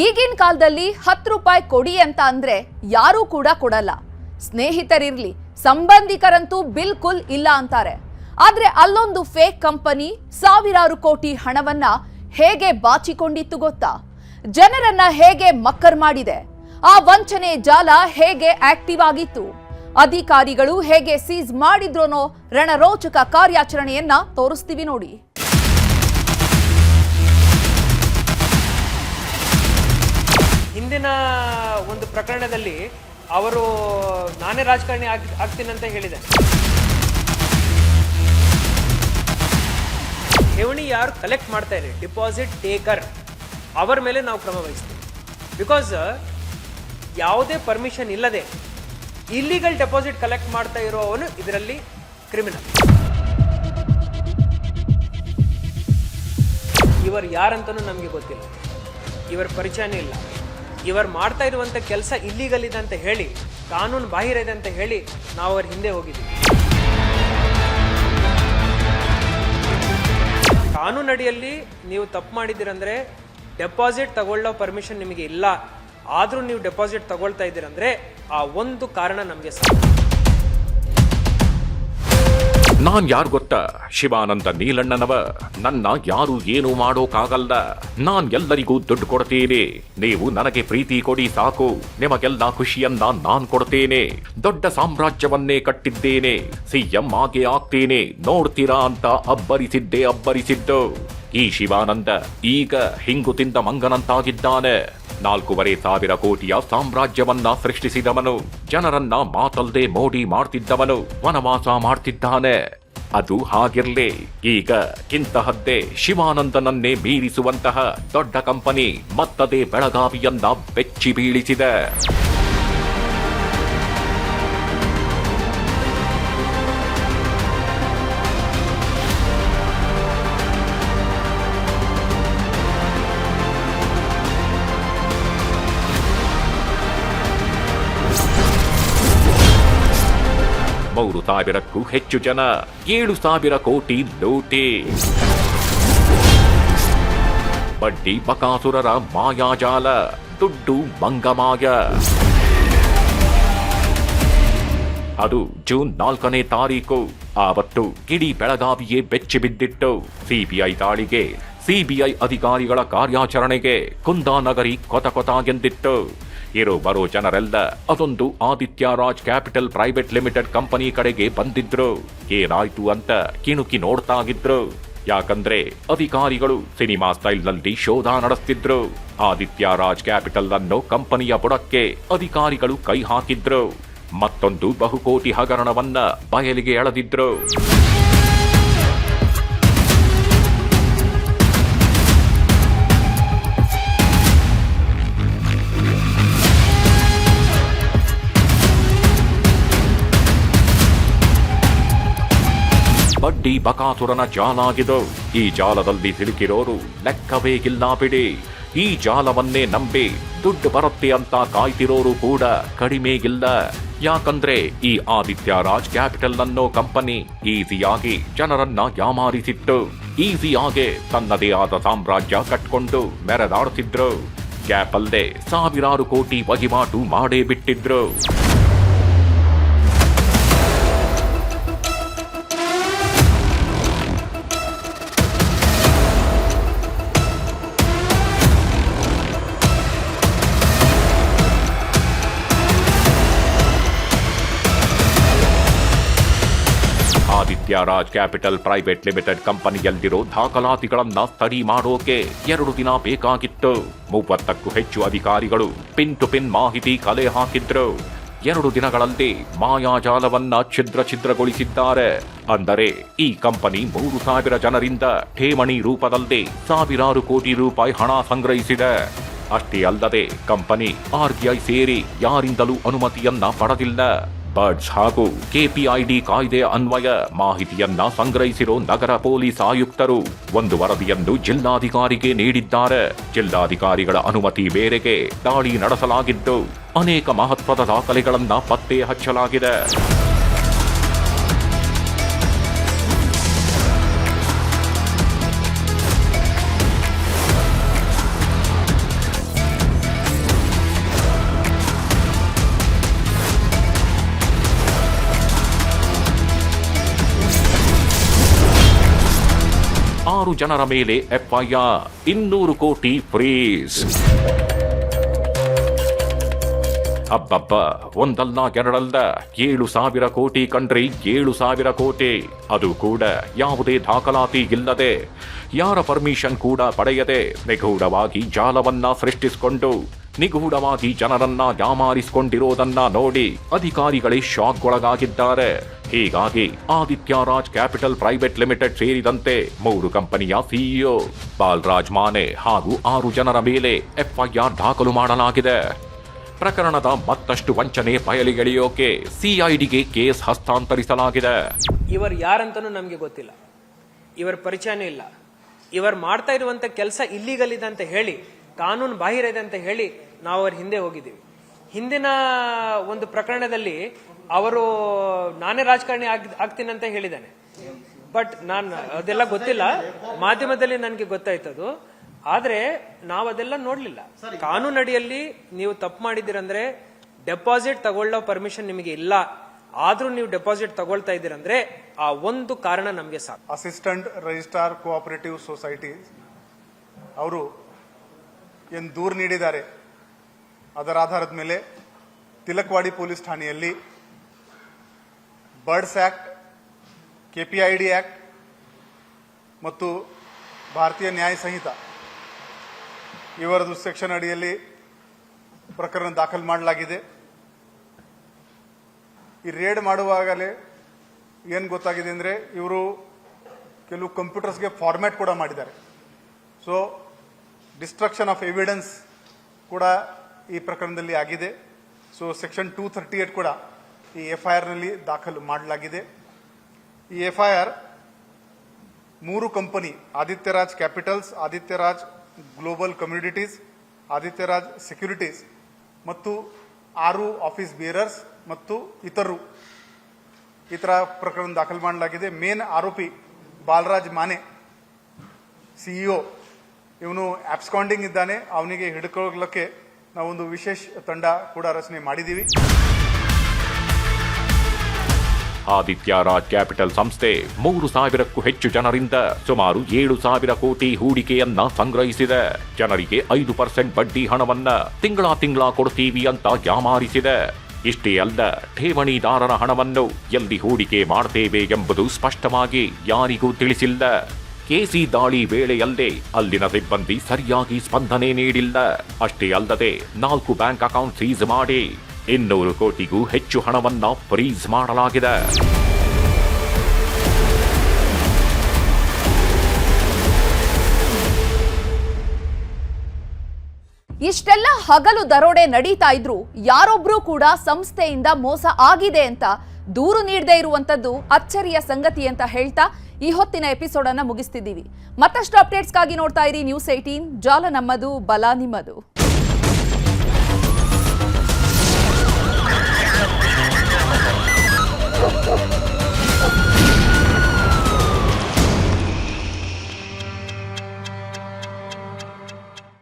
ಈಗಿನ ಕಾಲದಲ್ಲಿ 10 ರೂಪಾಯಿ ಕೊಡಿ ಅಂತ ಅಂದ್ರೆ ಯಾರೂ ಕೂಡ ಕೊಡಲ್ಲ. ಸ್ನೇಹಿತರಿರ್ಲಿ, ಸಂಬಂಧಿಕರಂತೂ ಬಿಲ್ಕುಲ್ ಇಲ್ಲ ಅಂತಾರೆ. ಆದ್ರೆ ಅಲ್ಲೊಂದು ಫೇಕ್ ಕಂಪನಿ ಸಾವಿರಾರು ಕೋಟಿ ಹಣವನ್ನ ಹೇಗೆ ಬಾಚಿಕೊಂಡಿತ್ತು ಗೊತ್ತಾ? ಜನರನ್ನ ಹೇಗೆ ಮಕ್ಕರ್ ಮಾಡಿದೆ? ಆ ವಂಚನೆ ಜಾಲ ಹೇಗೆ ಆಕ್ಟಿವ್ ಆಗಿತ್ತು? ಅಧಿಕಾರಿಗಳು ಹೇಗೆ ಸೀಸ್ ಮಾಡಿದ್ರೋನೋ ರಣರೋಚಕ ಕಾರ್ಯಾಚರಣೆಯನ್ನ ತೋರಿಸ್ತೀವಿ ನೋಡಿ. ಹಿಂದಿನ ಒಂದು ಪ್ರಕರಣದಲ್ಲಿ ಅವರು ನಾನೇ ರಾಜಕಾರಣಿ ಆಗ್ತೀನಿ ಅಂತ ಹೇಳಿದೆ. ಠೇವಣಿ ಯಾರು ಕಲೆಕ್ಟ್ ಮಾಡ್ತಾ ಇದೆ, ಡಿಪಾಸಿಟ್ ಟೇಕರ್, ಅವರ ಮೇಲೆ ನಾವು ಕ್ರಮ ವಹಿಸ್ತೀವಿ. ಬಿಕಾಸ್ ಯಾವುದೇ ಪರ್ಮಿಷನ್ ಇಲ್ಲದೆ ಇಲ್ಲಿಗಲ್ ಡೆಪಾಸಿಟ್ ಕಲೆಕ್ಟ್ ಮಾಡ್ತಾ ಇರೋವನು ಇದರಲ್ಲಿ ಕ್ರಿಮಿನಲ್. ಇವರು ಯಾರಂತನೂ ನಮಗೆ ಗೊತ್ತಿಲ್ಲ, ಇವರ ಪರಿಚಯನೇ ಇಲ್ಲ. ಇವರು ಮಾಡ್ತಾ ಇರುವಂಥ ಕೆಲಸ ಇಲ್ಲಿಗಲ್ ಇದೆ ಅಂತ ಹೇಳಿ, ಕಾನೂನು ಬಾಹಿರ ಇದೆ ಅಂತ ಹೇಳಿ ನಾವು ಅವ್ರ ಹಿಂದೆ ಹೋಗಿದ್ದೀವಿ. ಕಾನೂನಡಿಯಲ್ಲಿ ನೀವು ತಪ್ಪು ಮಾಡಿದ್ದೀರಂದ್ರೆ ಡೆಪಾಸಿಟ್ ತಗೊಳ್ಳೋ ಪರ್ಮಿಷನ್ ನಿಮಗೆ ಇಲ್ಲ, ಆದರೂ ನೀವು ಡೆಪಾಸಿಟ್ ತಗೊಳ್ತಾ ಇದ್ದೀರಂದ್ರೆ ಆ ಒಂದು ಕಾರಣ ನಮಗೆ ಸಾಕು. ನಾನ್ ಯಾರು ಗೊತ್ತಾ? ಶಿವಾನಂದ ನೀಲಣ್ಣನವ. ನನ್ನ ಯಾರು ಏನು ಮಾಡೋಕ್ಕಾಗಲ್ಲ. ನಾನ್ ಎಲ್ಲರಿಗೂ ದುಡ್ಡು ಕೊಡ್ತೇನೆ, ನೀವು ನನಗೆ ಪ್ರೀತಿ ಕೊಡಿ ಸಾಕು. ನಿಮಗೆಲ್ಲ ಖುಷಿಯನ್ನ ನಾನ್ ಕೊಡ್ತೇನೆ. ದೊಡ್ಡ ಸಾಮ್ರಾಜ್ಯವನ್ನೇ ಕಟ್ಟಿದ್ದೇನೆ, ಸಿಎಂ ಆಗೇ ಆಗ್ತೇನೆ, ನೋಡ್ತೀರಾ ಅಂತ ಅಬ್ಬರಿಸಿದ್ದು. ಈ ಶಿವಾನಂದ ಈಗ ಹಿಂಗು ತಿಂದ ಮಂಗನಂತಾಗಿದ್ದಾನೆ. 4,500 ಕೋಟಿಯ ಸಾಮ್ರಾಜ್ಯವನ್ನ ಸೃಷ್ಟಿಸಿದವನು, ಜನರನ್ನ ಮಾತಲ್ದೆ ಮೋಡಿ ಮಾಡ್ತಿದ್ದವನು, ವನವಾಸ ಮಾಡ್ತಿದ್ದಾನೆ. ಅದು ಹಾಗಿರ್ಲಿ, ಈಗ ಇಂತಹದ್ದೇ ಶಿವಾನಂದನನ್ನೇ ಮೀರಿಸುವಂತಹ ದೊಡ್ಡ ಕಂಪನಿ ಮತ್ತದೇ ಬೆಳಗಾವಿಯನ್ನ ಬೆಚ್ಚಿ ಬೀಳಿಸಿದೆ. ಮೂರು 1,000ಕ್ಕೂ ಹೆಚ್ಚು ಜನ, 7,000 ಕೋಟಿ ಲೂಟಿ. ಬಡ್ಡಿ ಬಕಾಸುರರ ಮಾಯಾಜಾಲ, ದುಡ್ಡು ಮಂಗಮಾಯ. ಅದು ಜೂನ್ 4ನೇ ತಾರೀಕು. ಆವತ್ತು ಇಡೀ ಬೆಳಗಾವಿಯೇ ಬೆಚ್ಚಿ ಬಿದ್ದಿತ್ತು. ಸಿಬಿಐ ದಾಳಿಗೆ, ಸಿಬಿಐ ಅಧಿಕಾರಿಗಳ ಕಾರ್ಯಾಚರಣೆಗೆ ಕುಂದಾನಗರಿ ಕೊತ ಎಂದಿತ್ತು. ಇರೋ ಬರೋ ಜನರೆಲ್ಲ ಅದೊಂದು Aditya Raj capital private limited company ಕಡೆಗೆ ಬಂದಿದ್ರು. ಏನಾಯ್ತು ಅಂತ ಕಿಣುಕಿ ನೋಡ್ತಾಗಿದ್ರು. ಯಾಕಂದ್ರೆ ಅಧಿಕಾರಿಗಳು ಸಿನಿಮಾ ಸ್ಟೈಲ್ನಲ್ಲಿ ಶೋಧ ನಡೆಸ್ತಿದ್ರು. ಆದಿತ್ಯ ರಾಜ್ ಕ್ಯಾಪಿಟಲ್ ಅನ್ನೋ ಕಂಪನಿಯ ಬುಡಕ್ಕೆ ಅಧಿಕಾರಿಗಳು ಕೈ ಹಾಕಿದ್ರು. ಮತ್ತೊಂದು ಬಹುಕೋಟಿ ಹಗರಣವನ್ನ ಬಯಲಿಗೆ ಎಳೆದಿದ್ರು. ಬಡ್ಡಿ ಬಕಾಸುರನ ಜಾಲ ಆಗಿದ್ದು. ಈ ಜಾಲದಲ್ಲಿ ಸಿಲುಕಿರೋರು ಲೆಕ್ಕವೇಗಿಲ್ಲ ಬಿಡಿ. ಈ ಜಾಲವನ್ನೇ ನಂಬಿ ದುಡ್ಡು ಬರುತ್ತೆ ಅಂತ ಕಾಯ್ತಿರೋರು ಕೂಡ ಕಡಿಮೆಗಿಲ್ಲ. ಯಾಕಂದ್ರೆ ಈ ಆದಿತ್ಯ ರಾಜ್ ಕ್ಯಾಪಿಟಲ್ ಅನ್ನೋ ಕಂಪನಿ ಈಸಿಯಾಗಿ ಜನರನ್ನ ಯಾಮಾರಿಸಿತ್ತು. ಈಸಿಯಾಗೆ ತನ್ನದೇ ಆದ ಸಾಮ್ರಾಜ್ಯ ಕಟ್ಕೊಂಡು ಮೆರೆದಾಡ್ತಿದ್ರು. ಗ್ಯಾಪ್ ಅಲ್ಲದೆ ಸಾವಿರಾರು ಕೋಟಿ ವಹಿವಾಟು ಮಾಡೇ ಬಿಟ್ಟಿದ್ರು. Aditya Raj capital private limited ಕಂಪನಿಯಲ್ಲಿರೋ ದಾಖಲಾತಿಗಳನ್ನ ಸ್ಟಡಿ ಮಾಡೋಕೆ 2 ದಿನ ಬೇಕಾಗಿತ್ತು. 30ಕ್ಕೂ ಹೆಚ್ಚು ಅಧಿಕಾರಿಗಳು ಪಿನ್ ಟು ಪಿನ್ ಮಾಹಿತಿ ಕಲೆ ಹಾಕಿದ್ರು. 2 ದಿನಗಳಲ್ಲಿ ಮಾಯಾಜಾಲವನ್ನ ಛಿದ್ರಗೊಳಿಸಿದ್ದಾರೆ. ಅಂದರೆ ಈ ಕಂಪನಿ 3,000 ಜನರಿಂದ ಠೇವಣಿ ರೂಪದಲ್ಲಿ ಸಾವಿರಾರು ಕೋಟಿ ರೂಪಾಯಿ ಹಣ ಸಂಗ್ರಹಿಸಿದೆ. ಅಷ್ಟೇ ಅಲ್ಲದೆ ಕಂಪನಿ RBI ಸೇರಿ ಯಾರಿಂದಲೂ ಅನುಮತಿಯನ್ನ ಪಡೆದಿಲ್ಲ. ಬರ್ಡ್ಸ್ ಹಾಗೂ KPID ಕಾಯ್ದೆ ಅನ್ವಯ ಮಾಹಿತಿಯನ್ನ ಸಂಗ್ರಹಿಸಿರೋ ನಗರ ಪೊಲೀಸ್ ಆಯುಕ್ತರು ಒಂದು ವರದಿಯನ್ನು ಜಿಲ್ಲಾಧಿಕಾರಿಗೆ ನೀಡಿದ್ದಾರೆ. ಜಿಲ್ಲಾಧಿಕಾರಿಗಳ ಅನುಮತಿ ಮೇರೆಗೆ ದಾಳಿ ನಡೆಸಲಾಗಿದ್ದು ಅನೇಕ ಮಹತ್ವದ ದಾಖಲೆಗಳನ್ನ ಪತ್ತೆ ಹಚ್ಚಲಾಗಿದೆ. 6 ಜನರ ಮೇಲೆ ಎಫ್ಐಆರ್, 200 ಕೋಟಿ ಫ್ರೀಸ್. ಅಬ್ಬಬ್ಬ, ಒಂದಲ್ಲ ಎರಡಲ್ಲ, 7,000 ಕೋಟಿ ಕಣ್ರಿ, 7,000 ಕೋಟಿ. ಅದು ಕೂಡ ಯಾವುದೇ ದಾಖಲಾತಿ ಇಲ್ಲದೆ, ಯಾರ ಪರ್ಮಿಷನ್ ಕೂಡ ಪಡೆಯದೆ ನಿಗೂಢವಾಗಿ ಜಾಲವನ್ನ ಸೃಷ್ಟಿಸಿಕೊಂಡು ನಿಗೂಢವಾಗಿ ಜನರನ್ನ ಯಾಮಾರಿಸಿಕೊಂಡಿರೋದನ್ನ ನೋಡಿ ಅಧಿಕಾರಿಗಳೇ ಶಾಕ್ಗೊಳಗಾಗಿದ್ದಾರೆ. ಹೀಗಾಗಿ Aditya Raj capital private limited ಸೇರಿದಂತೆ 3 ಕಂಪನಿಯ ಸಿಇಒ ಬಾಲರಾಜ್ ಮಾನೆ ಹಾಗೂ 6 ಜನರ ಮೇಲೆ ಎಫ್ಐಆರ್ ದಾಖಲು ಮಾಡಲಾಗಿದೆ. ಪ್ರಕರಣದ ಮತ್ತಷ್ಟು ವಂಚನೆ ಬಯಲಿಗೆಳೆಯೋಕೆ ಸಿಐಡಿಗೆ ಕೇಸ್ ಹಸ್ತಾಂತರಿಸಲಾಗಿದೆ. ಇವರು ಯಾರಂತನೂ ನಮಗೆ ಗೊತ್ತಿಲ್ಲ, ಇವರ ಪರಿಚಯನೂ ಇಲ್ಲ. ಇವರು ಮಾಡ್ತಾ ಇರುವಂತ ಕೆಲಸ ಇಲ್ಲಿಗಲ್ ಇದೆ ಅಂತ ಹೇಳಿ, ಕಾನೂನು ಬಾಹಿರ ಇದೆ ಅಂತ ಹೇಳಿ ನಾವು ಅವ್ರ ಹಿಂದೆ ಹೋಗಿದ್ದೀವಿ. ಹಿಂದಿನ ಒಂದು ಪ್ರಕರಣದಲ್ಲಿ ಅವರು ನಾನೇ ರಾಜಕಾರಣಿ ಆಗ್ತೀನಿ ಅಂತ ಹೇಳಿದ್ದಾನೆ. ಬಟ್ ನಾನು ಅದೆಲ್ಲ ಗೊತ್ತಿಲ್ಲ, ಮಾಧ್ಯಮದಲ್ಲಿ ನನಗೆ ಗೊತ್ತಾಯ್ತದು. ಆದ್ರೆ ನಾವು ಅದೆಲ್ಲ ನೋಡ್ಲಿಲ್ಲ. ಕಾನೂನು ಅಡಿಯಲ್ಲಿ ನೀವು ತಪ್ಪು ಮಾಡಿದಿರಂದ್ರೆ ಡೆಪಾಸಿಟ್ ತಗೊಳ್ಳೋ ಪರ್ಮಿಷನ್ ನಿಮಗೆ ಇಲ್ಲ, ಆದ್ರೂ ನೀವು ಡೆಪಾಸಿಟ್ ತಗೊಳ್ತಾ ಇದ್ದೀರಂದ್ರೆ ಆ ಒಂದು ಕಾರಣ ನಮಗೆ ಸಾಕು. ಅಸಿಸ್ಟೆಂಟ್ ರಿಜಿಸ್ಟ್ರಾರ್ ಕೋಆಪರೇಟಿವ್ ಸೊಸೈಟಿ ಅವರು ಏನು ದೂರು ನೀಡಿದ್ದಾರೆ, ಅದರ ಆಧಾರದ ಮೇಲೆ ತಿಲಕ್ವಾಡಿ ಪೊಲೀಸ್ ಠಾಣೆಯಲ್ಲಿ ಬರ್ಡ್ಸ್ ಆಕ್ಟ್, ಕೆಪಿಐಡಿ ಆಕ್ಟ್ ಮತ್ತು ಭಾರತೀಯ ನ್ಯಾಯ ಸಂಹಿತ ಇವರದು ಸೆಕ್ಷನ್ ಅಡಿಯಲ್ಲಿ ಪ್ರಕರಣ ದಾಖಲು ಮಾಡಲಾಗಿದೆ. ಈ ರೇಡ್ ಮಾಡುವಾಗಲೇ ಏನು ಗೊತ್ತಾಗಿದೆ ಅಂದರೆ ಇವರು ಕೆಲವು ಕಂಪ್ಯೂಟರ್ಸ್ಗೆ ಫಾರ್ಮ್ಯಾಟ್ ಕೂಡ ಮಾಡಿದ್ದಾರೆ. ಸೊ ಡಿಸ್ಟ್ರಕ್ಷನ್ ಆಫ್ ಎವಿಡೆನ್ಸ್ ಕೂಡ ಈ ಪ್ರಕರಣದಲ್ಲಿ ಆಗಿದೆ. ಸೊ ಸೆಕ್ಷನ್ 238 ಕೂಡ ಈ ಎಫ್ಐಆರ್ನಲ್ಲಿ ದಾಖಲು ಮಾಡಲಾಗಿದೆ. ಈ FIR 3 company, Aditya Raj capitals, Aditya Raj global communities, Aditya Raj securities ಮತ್ತು 6 ಆಫೀಸ್ ಬೇರರ್ಸ್ ಮತ್ತು ಇತರರು ಈ ಥರ ಪ್ರಕರಣ ದಾಖಲು ಮಾಡಲಾಗಿದೆ. ಮೇನ್ ಆರೋಪಿ ಬಾಲರಾಜ್ ಮಾನೆ ಸಿಇಒ, ಇವನು ಆಬ್ಸ್ಕಾಂಡಿಂಗ್ ಇದ್ದಾನೆ. ಅವನಿಗೆ ಹಿಡ್ಕೊಳ್ಳಕ್ಕೆ ನಾವೊಂದು ವಿಶೇಷ ತಂಡ ಕೂಡ ರಚನೆ ಮಾಡಿದ್ದೀವಿ. ಆದಿತ್ಯ ರಾಜ್ ಕ್ಯಾಪಿಟಲ್ ಸಂಸ್ಥೆ 3,000ಕ್ಕೂ ಹೆಚ್ಚು ಜನರಿಂದ ಸುಮಾರು 7,000 ಕೋಟಿ ಹೂಡಿಕೆಯನ್ನ ಸಂಗ್ರಹಿಸಿದೆ. ಜನರಿಗೆ 5% ಬಡ್ಡಿ ಹಣವನ್ನ ತಿಂಗಳ ಕೊಡ್ತೀವಿ ಅಂತ ಯಾಮಾರಿಸಿದೆ. ಇಷ್ಟೇ ಅಲ್ಲ, ಠೇವಣಿದಾರರ ಹಣವನ್ನು ಎಲ್ಲಿ ಹೂಡಿಕೆ ಮಾಡ್ತೇವೆ ಎಂಬುದು ಸ್ಪಷ್ಟವಾಗಿ ಯಾರಿಗೂ ತಿಳಿಸಿಲ್ಲ. ಕೆಸಿ ದಾಳಿ ವೇಳೆಯಲ್ಲೇ ಅಲ್ಲಿನ ಸಿಬ್ಬಂದಿ ಸರಿಯಾಗಿ ಸ್ಪಂದನೆ ನೀಡಿಲ್ಲ. ಅಷ್ಟೇ ಅಲ್ಲದೆ 4 ಬ್ಯಾಂಕ್ ಅಕೌಂಟ್ ಸೀಸ್ ಮಾಡಿ 200 ಕೋಟಿಗೂ ಹೆಚ್ಚು ಹಣವನ್ನ ಫ್ರೀಸ್ ಮಾಡಲಾಗಿದೆ. ಇಷ್ಟೆಲ್ಲ ಹಗಲು ದರೋಡೆ ನಡೀತಾ ಇದ್ರು ಯಾರೊಬ್ರು ಕೂಡ ಸಂಸ್ಥೆಯಿಂದ ಮೋಸ ಆಗಿದೆ ಅಂತ ದೂರು ನೀಡದೇ ಇರುವಂತದ್ದು ಅಚ್ಚರಿಯ ಸಂಗತಿ ಅಂತ ಹೇಳ್ತಾ ಈ ಹೊತ್ತಿನ ಎಪಿಸೋಡ್ ಅನ್ನ ಮುಗಿಸ್ತಿದ್ದೀವಿ. ಮತ್ತಷ್ಟು ಅಪ್ಡೇಟ್ಸ್ಗಾಗಿ ನೋಡ್ತಾ ಇರಿ ನ್ಯೂಸ್ 18, ಜಾಲ ನಮ್ಮದು, ಬಲ ನಿಮ್ಮದು.